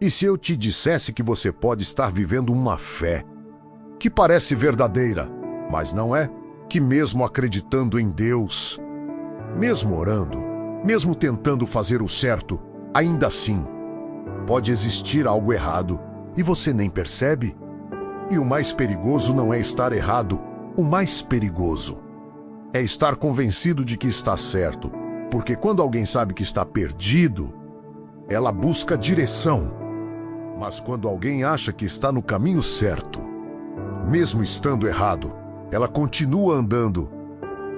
E se eu te dissesse que você pode estar vivendo uma fé que parece verdadeira, mas não é? Que mesmo acreditando em Deus, mesmo orando, mesmo tentando fazer o certo, ainda assim, pode existir algo errado e você nem percebe? E o mais perigoso não é estar errado, o mais perigoso é estar convencido de que está certo, porque quando alguém sabe que está perdido, ela busca direção. Mas quando alguém acha que está no caminho certo, mesmo estando errado, ela continua andando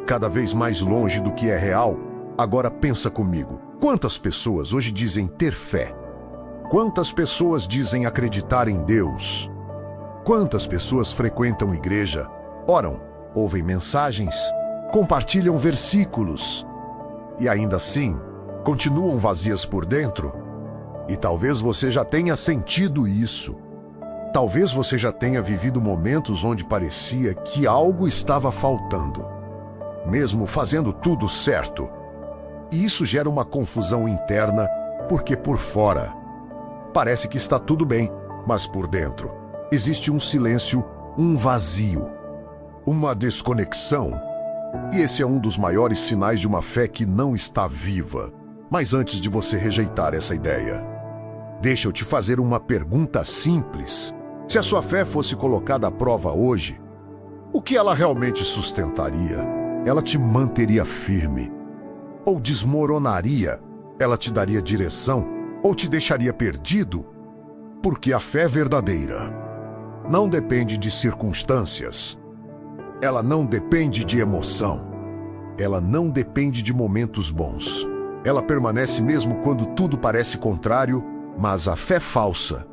cada vez mais longe do que é real. Agora pensa comigo, quantas pessoas hoje dizem ter fé? Quantas pessoas dizem acreditar em Deus? Quantas pessoas frequentam igreja, oram, ouvem mensagens, compartilham versículos e ainda assim continuam vazias por dentro? E talvez você já tenha sentido isso. Talvez você já tenha vivido momentos onde parecia que algo estava faltando, mesmo fazendo tudo certo. E isso gera uma confusão interna, porque por fora parece que está tudo bem, mas por dentro existe um silêncio, um vazio, uma desconexão. E esse é um dos maiores sinais de uma fé que não está viva. Mas antes de você rejeitar essa ideia, deixa eu te fazer uma pergunta simples. Se a sua fé fosse colocada à prova hoje, o que ela realmente sustentaria? Ela te manteria firme? Ou desmoronaria? Ela te daria direção? Ou te deixaria perdido? Porque a fé verdadeira não depende de circunstâncias. Ela não depende de emoção. Ela não depende de momentos bons. Ela permanece mesmo quando tudo parece contrário, mas a fé falsa,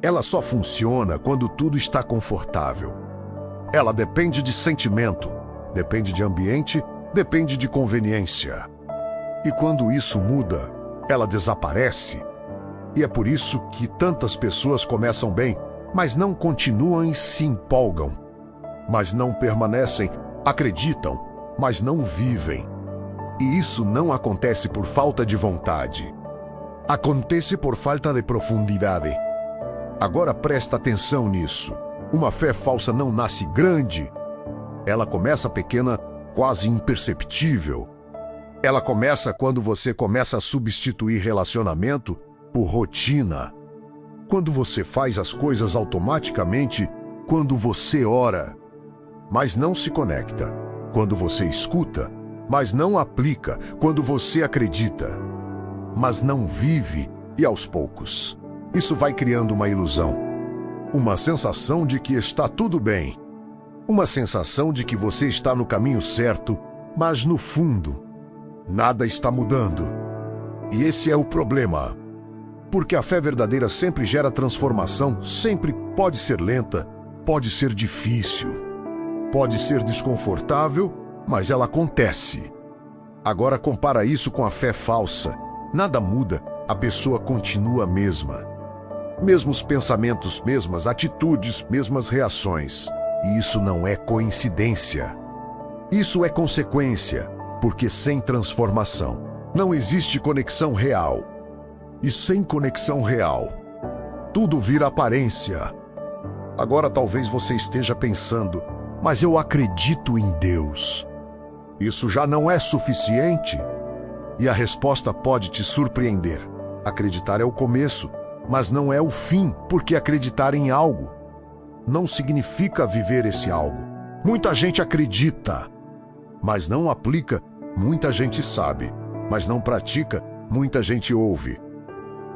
ela só funciona quando tudo está confortável. Ela depende de sentimento, depende de ambiente, depende de conveniência. E quando isso muda, ela desaparece. E é por isso que tantas pessoas começam bem, mas não continuam e se empolgam. Mas não permanecem, acreditam, mas não vivem. E isso não acontece por falta de vontade. Acontece por falta de profundidade. Agora presta atenção nisso. Uma fé falsa não nasce grande. Ela começa pequena, quase imperceptível. Ela começa quando você começa a substituir relacionamento por rotina. Quando você faz as coisas automaticamente, quando você ora, mas não se conecta. Quando você escuta, mas não aplica. Quando você acredita, mas não vive. E aos poucos, isso vai criando uma ilusão. Uma sensação de que está tudo bem. Uma sensação de que você está no caminho certo, mas no fundo, nada está mudando. E esse é o problema. Porque a fé verdadeira sempre gera transformação, sempre pode ser lenta, pode ser difícil, pode ser desconfortável, mas ela acontece. Agora compara isso com a fé falsa. Nada muda, a pessoa continua a mesma. Mesmos pensamentos, mesmas atitudes, mesmas reações. E isso não é coincidência. Isso é consequência, porque sem transformação não existe conexão real. E sem conexão real, tudo vira aparência. Agora talvez você esteja pensando, mas eu acredito em Deus. Isso já não é suficiente? E a resposta pode te surpreender. Acreditar é o começo, mas não é o fim, porque acreditar em algo não significa viver esse algo. Muita gente acredita, mas não aplica. Muita gente sabe, mas não pratica. Muita gente ouve,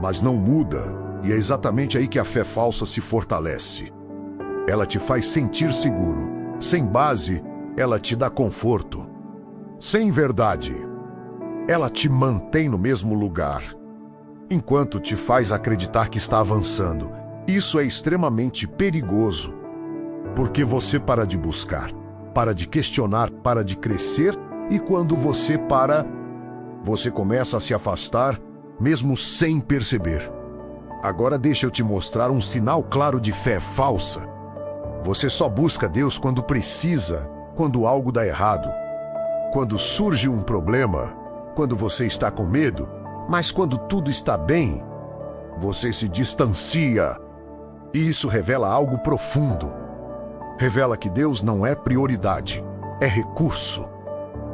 mas não muda. E é exatamente aí que a fé falsa se fortalece. Ela te faz sentir seguro. Sem base, ela te dá conforto. Sem verdade, ela te mantém no mesmo lugar, enquanto te faz acreditar que está avançando. Isso é extremamente perigoso, porque você para de buscar, para de questionar, para de crescer, e quando você para, você começa a se afastar, mesmo sem perceber. Agora deixa eu te mostrar um sinal claro de fé falsa. Você só busca Deus quando precisa, quando algo dá errado, quando surge um problema, quando você está com medo. Mas quando tudo está bem, você se distancia. E isso revela algo profundo. Revela que Deus não é prioridade, é recurso.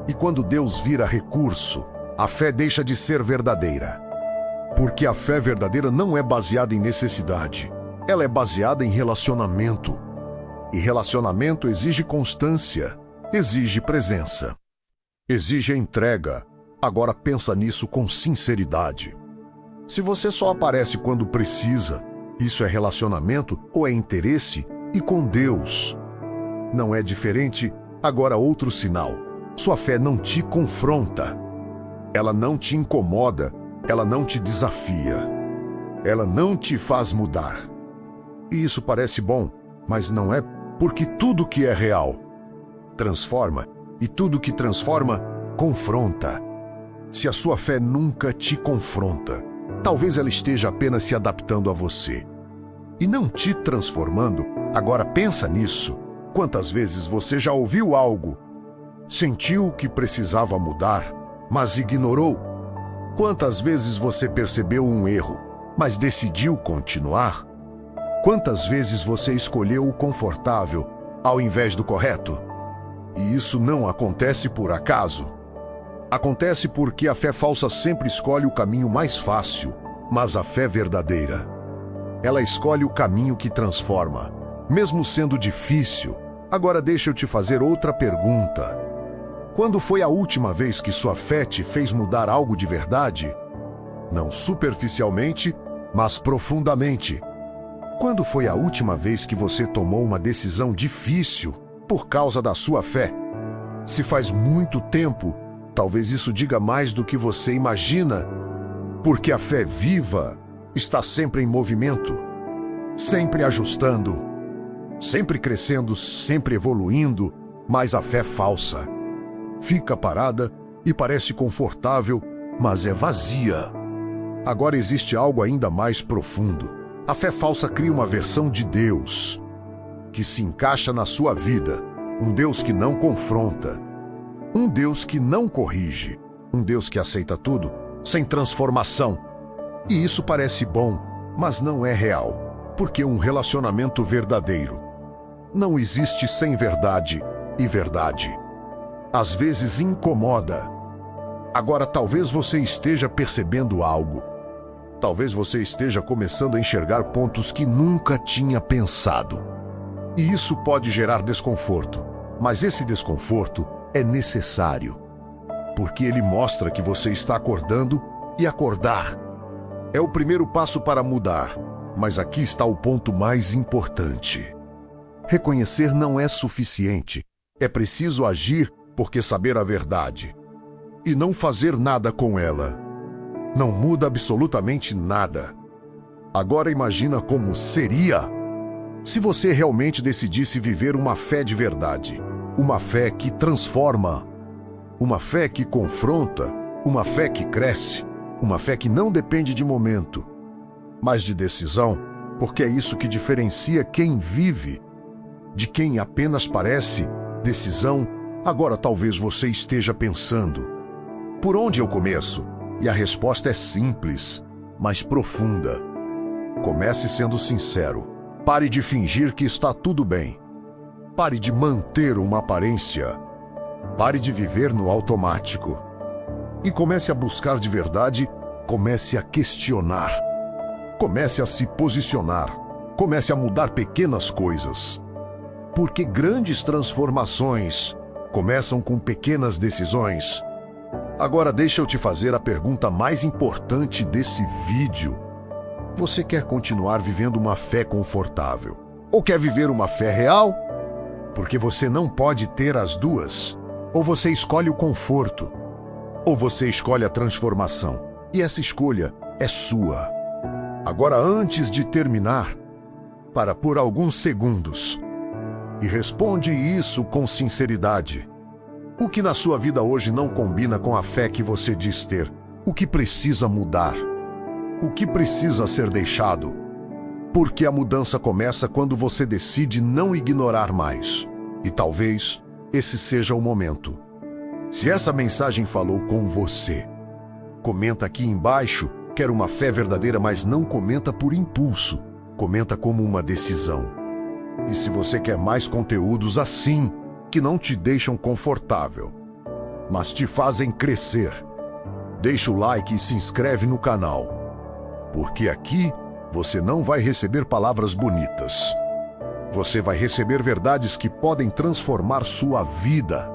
E quando Deus vira recurso, a fé deixa de ser verdadeira. Porque a fé verdadeira não é baseada em necessidade. Ela é baseada em relacionamento. E relacionamento exige constância, exige presença, exige entrega. Agora pensa nisso com sinceridade. Se você só aparece quando precisa, isso é relacionamento ou é interesse? E com Deus não é diferente? Agora outro sinal. Sua fé não te confronta. Ela não te incomoda. Ela não te desafia. Ela não te faz mudar. E isso parece bom, mas não é, porque tudo que é real transforma, e tudo que transforma confronta. Se a sua fé nunca te confronta, talvez ela esteja apenas se adaptando a você e não te transformando. Agora pensa nisso. Quantas vezes você já ouviu algo, sentiu que precisava mudar, mas ignorou? Quantas vezes você percebeu um erro, mas decidiu continuar? Quantas vezes você escolheu o confortável ao invés do correto? E isso não acontece por acaso. Acontece porque a fé falsa sempre escolhe o caminho mais fácil, mas a fé verdadeira, ela escolhe o caminho que transforma, mesmo sendo difícil. Agora deixa eu te fazer outra pergunta. Quando foi a última vez que sua fé te fez mudar algo de verdade? Não superficialmente, mas profundamente. Quando foi a última vez que você tomou uma decisão difícil por causa da sua fé? Se faz muito tempo, talvez isso diga mais do que você imagina, porque a fé viva está sempre em movimento, sempre ajustando, sempre crescendo, sempre evoluindo, mas a fé falsa fica parada e parece confortável, mas é vazia. Agora existe algo ainda mais profundo. A fé falsa cria uma versão de Deus que se encaixa na sua vida, um Deus que não confronta, um Deus que não corrige, um Deus que aceita tudo, sem transformação. E isso parece bom, mas não é real, porque um relacionamento verdadeiro não existe sem verdade, e verdade às vezes incomoda. Agora talvez você esteja percebendo algo. Talvez você esteja começando a enxergar pontos que nunca tinha pensado. E isso pode gerar desconforto, mas esse desconforto é necessário, porque ele mostra que você está acordando, e acordar é o primeiro passo para mudar. Mas aqui está o ponto mais importante. Reconhecer não é suficiente. É preciso agir, porque saber a verdade e não fazer nada com ela não muda absolutamente nada. Agora imagina como seria se você realmente decidisse viver uma fé de verdade, uma fé que transforma, uma fé que confronta, uma fé que cresce, uma fé que não depende de momento, mas de decisão, porque é isso que diferencia quem vive de quem apenas parece. Decisão. Agora talvez você esteja pensando: por onde eu começo? E a resposta é simples, mas profunda. Comece sendo sincero. Pare de fingir que está tudo bem. Pare de manter uma aparência. Pare de viver no automático. E comece a buscar de verdade. Comece a questionar. Comece a se posicionar. Comece a mudar pequenas coisas. Porque grandes transformações começam com pequenas decisões. Agora deixa eu te fazer a pergunta mais importante desse vídeo. Você quer continuar vivendo uma fé confortável? Ou quer viver uma fé real? Porque você não pode ter as duas. Ou você escolhe o conforto, ou você escolhe a transformação. E essa escolha é sua. Agora, antes de terminar, para por alguns segundos e responde isso com sinceridade. O que na sua vida hoje não combina com a fé que você diz ter? O que precisa mudar? O que precisa ser deixado? Porque a mudança começa quando você decide não ignorar mais. E talvez esse seja o momento. Se essa mensagem falou com você, comenta aqui embaixo Quer uma fé verdadeira, mas não comenta por impulso. Comenta como uma decisão. E se você quer mais conteúdos assim, que não te deixam confortável, mas te fazem crescer, deixa o like e se inscreve no canal. Porque aqui você não vai receber palavras bonitas. Você vai receber verdades que podem transformar sua vida.